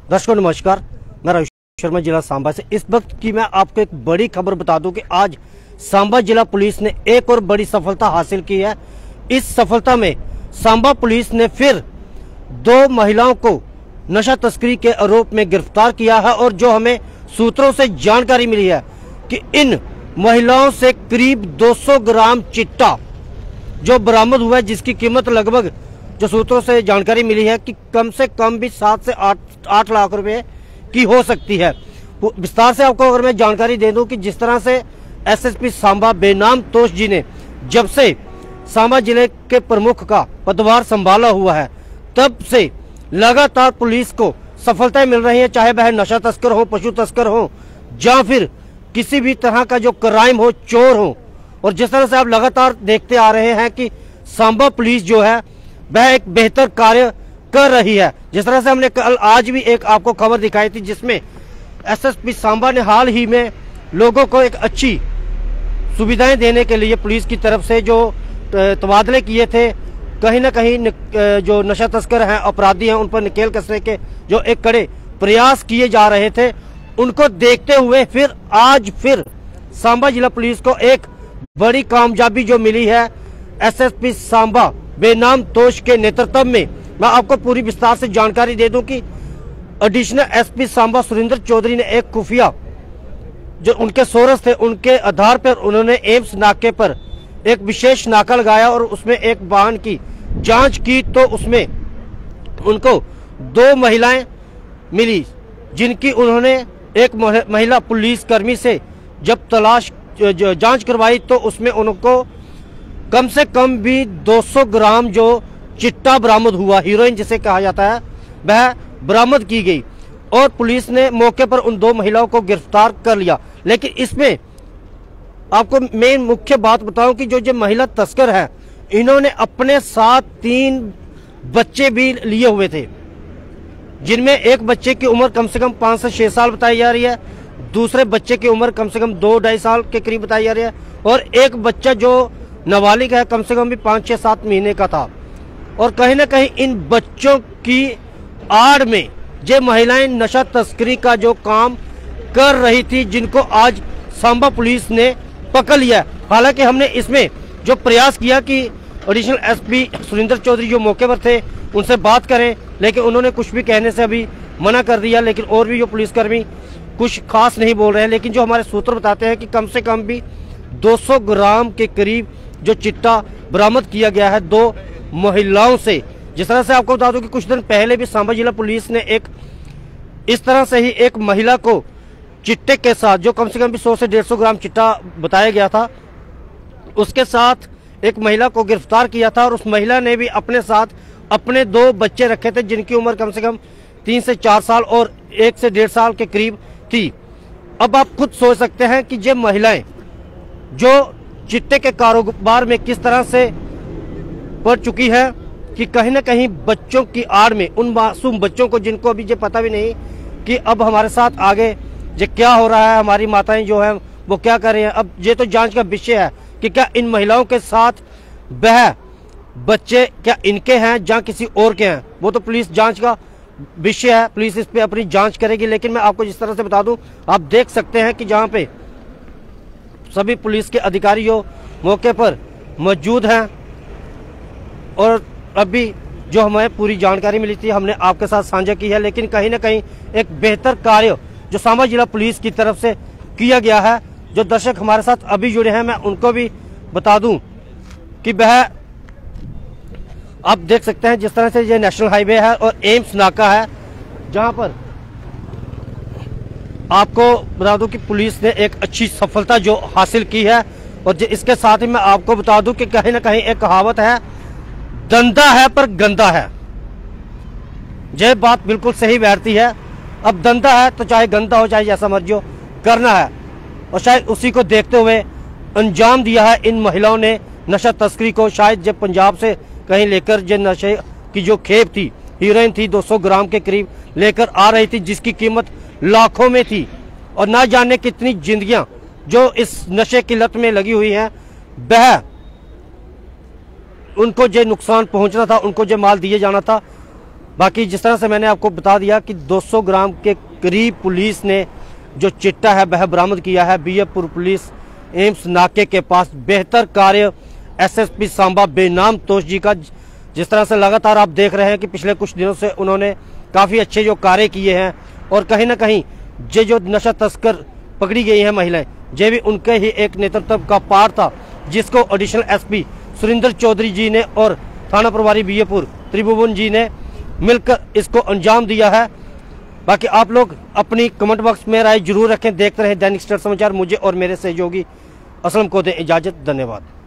दर्शकों नमस्कार, मैं रवि शर्मा जिला सांबा से। इस वक्त की मैं आपको एक बड़ी खबर बता दूं कि आज सांबा जिला पुलिस ने एक और बड़ी सफलता हासिल की है। इस सफलता में सांबा पुलिस ने फिर 2 महिलाओं को नशा तस्करी के आरोप में गिरफ्तार किया है और जो हमें सूत्रों से जानकारी मिली है कि इन महिलाओं से करीब 200 ग्राम चिट्टा जो बरामद हुआ है, जिसकी कीमत लगभग जो सूत्रों से जानकारी मिली है कि कम से कम भी 7 से 8 लाख रुपए की हो सकती है। विस्तार से आपको अगर मैं जानकारी दे दूं कि जिस तरह से एसएसपी सांबा बेनाम तोष जी ने जब से सांबा जिले के प्रमुख का पदभार संभाला हुआ है, तब से लगातार पुलिस को सफलताएं मिल रही हैं, चाहे वह नशा तस्कर हो, पशु तस्कर हो, या फिर किसी भी तरह का जो क्राइम हो, चोर हो। और जिस तरह से आप लगातार देखते आ रहे हैं कि सांबा पुलिस जो है वह एक बेहतर कार्य कर रही है। जिस तरह से हमने कल आज भी एक आपको खबर दिखाई थी, जिसमें एसएसपी सांबा ने हाल ही में लोगों को एक अच्छी सुविधाएं देने के लिए पुलिस की तरफ से जो तबादले किए थे, कहीं ना कहीं जो नशा तस्कर हैं, अपराधी हैं, उन पर नकेल कसने के जो एक कड़े प्रयास किए जा रहे थे, उनको देखते हुए फिर आज फिर सांबा जिला पुलिस को एक बड़ी कामयाबी जो मिली है एसएसपी सांबा बेनाम तोष के नेतृत्व में। मैं आपको पूरी विस्तार से जानकारी दे दूं कि एडिशनल एसपी सांबा सुरेंद्र चौधरी ने एक खुफिया जो उनके सोर्स थे, उनके आधार पर उन्होंने एम्स नाके पर एक विशेष नाका लगाया और उसमें एक वाहन की जांच की, तो उसमें उनको 2 महिलाएं मिली, जिनकी उन्होंने एक महिला पुलिसकर्मी से जब जांच करवाई तो उसमें उनको कम से कम भी 200 ग्राम जो चिट्टा बरामद हुआ, हीरोइन जिसे कहा जाता है, वह बरामद की गई और पुलिस ने मौके पर उन 2 महिलाओं को गिरफ्तार कर लिया। लेकिन इसमें आपको मैं मुख्य बात बताऊं कि जो महिला तस्कर है, इन्होंने अपने साथ 3 बच्चे भी लिए हुए थे, जिनमें एक बच्चे की उम्र कम से कम 5 से 6 साल बताई जा रही है, दूसरे बच्चे की उम्र कम से कम 2-2.5 साल के करीब बताई जा रही है और एक बच्चा जो नाबालिग है कम से कम भी 5-6-7 महीने का था। और कहीं ना कहीं इन बच्चों की आड़ में ये महिलाएं नशा तस्करी का जो काम कर रही थी, जिनको आज सांबा पुलिस ने पकड़ लिया। हालांकि हमने इसमें जो प्रयास किया कि एडिशनल एसपी सुरेंद्र चौधरी जो मौके पर थे उनसे बात करें, लेकिन उन्होंने कुछ भी कहने से अभी मना कर दिया। लेकिन और भी जो पुलिसकर्मी कुछ खास नहीं बोल रहे हैं, लेकिन जो हमारे सूत्र बताते हैं कि कम से कम भी 200 ग्राम के करीब जो चिट्टा बरामद किया गया है 2 महिलाओं से। जिस तरह से आपको बता दूं कि कुछ दिन पहले भी सांबा जिला पुलिस ने एक इस तरह से ही एक महिला को चिट्टे के साथ, जो कम से कम भी 100 से 150 ग्राम चिट्टा बताया गया था, उसके साथ एक महिला को गिरफ्तार किया था और उस महिला ने भी अपने साथ अपने 2 बच्चे रखे थे, जिनकी उम्र कम से कम 3 से 4 साल और 1 से 1.5 साल के करीब थी। अब आप खुद सोच सकते हैं कि ये महिलाएं जो चिट्टे के कारोबार में किस तरह से पड़ चुकी है कि कहीं ना कहीं बच्चों की आड़ में, उन मासूम बच्चों को जिनको अभी ये पता भी नहीं कि अब हमारे साथ आगे ये क्या हो रहा है, हमारी माताएं जो है वो क्या कर रही हैं। अब ये तो जांच का विषय है कि क्या इन महिलाओं के साथ वह बच्चे क्या इनके हैं या किसी और के हैं, वो तो पुलिस जांच का विषय है, पुलिस इस पे अपनी जांच करेगी। लेकिन मैं आपको जिस तरह से बता दूं, आप देख सकते हैं कि जहां पे सभी पुलिस के अधिकारी जो मौके पर मौजूद हैं और अभी जो हमें पूरी जानकारी मिली थी हमने आपके साथ साझा की है। लेकिन कहीं ना कहीं एक बेहतर कार्य जो सांबा जिला पुलिस की तरफ से किया गया है, जो दर्शक हमारे साथ अभी जुड़े हैं मैं उनको भी बता दूं कि वह आप देख सकते हैं जिस तरह से ये नेशनल हाईवे है और एम्स नाका है, जहां पर आपको बता दूं कि पुलिस ने एक अच्छी सफलता जो हासिल की है। और इसके साथ ही मैं आपको बता दूं कि कहीं ना कहीं एक कहावत है, धंधा है पर गंदा है। यह बात बिल्कुल सही बैठती है। अब धंधा है तो चाहे गंदा हो चाहे जैसा मर्जी हो, करना है। और शायद उसी को देखते हुए अंजाम दिया है इन महिलाओं ने नशा तस्करी को। शायद जब पंजाब से कहीं लेकर जो नशे की जो खेप थी, हीरोइन थी 200 ग्राम के करीब लेकर आ रही थी, जिसकी कीमत लाखों में थी। और ना जाने कितनी जिंदगियां जो इस नशे की लत में लगी हुई हैं, वह उनको जो नुकसान पहुंचना था, उनको जो माल दिए जाना था, बाकी जिस तरह से मैंने आपको बता दिया कि 200 ग्राम के करीब पुलिस ने जो चिट्टा है वह बरामद किया है। बीएपुर पुलिस एम्स नाके के पास बेहतर कार्य एसएसपी सांबा बेनाम तोष जी का। जिस तरह से लगातार आप देख रहे हैं कि पिछले कुछ दिनों से उन्होंने काफ़ी अच्छे जो कार्य किए हैं और कहीं ना कहीं ये जो नशा तस्कर पकड़ी गई हैं महिलाएं, ये भी उनके ही एक नेतृत्व का पार्ट था, जिसको एडिशनल एसपी सुरेंद्र चौधरी जी ने और थाना प्रभारी बीएपुर त्रिभुवन जी ने मिलकर इसको अंजाम दिया है। बाकी आप लोग अपनी कमेंट बॉक्स में राय जरूर रखें। देखते रहें दैनिक स्टार समाचार। मुझे और मेरे सहयोगी असलम को दें इजाजत। धन्यवाद।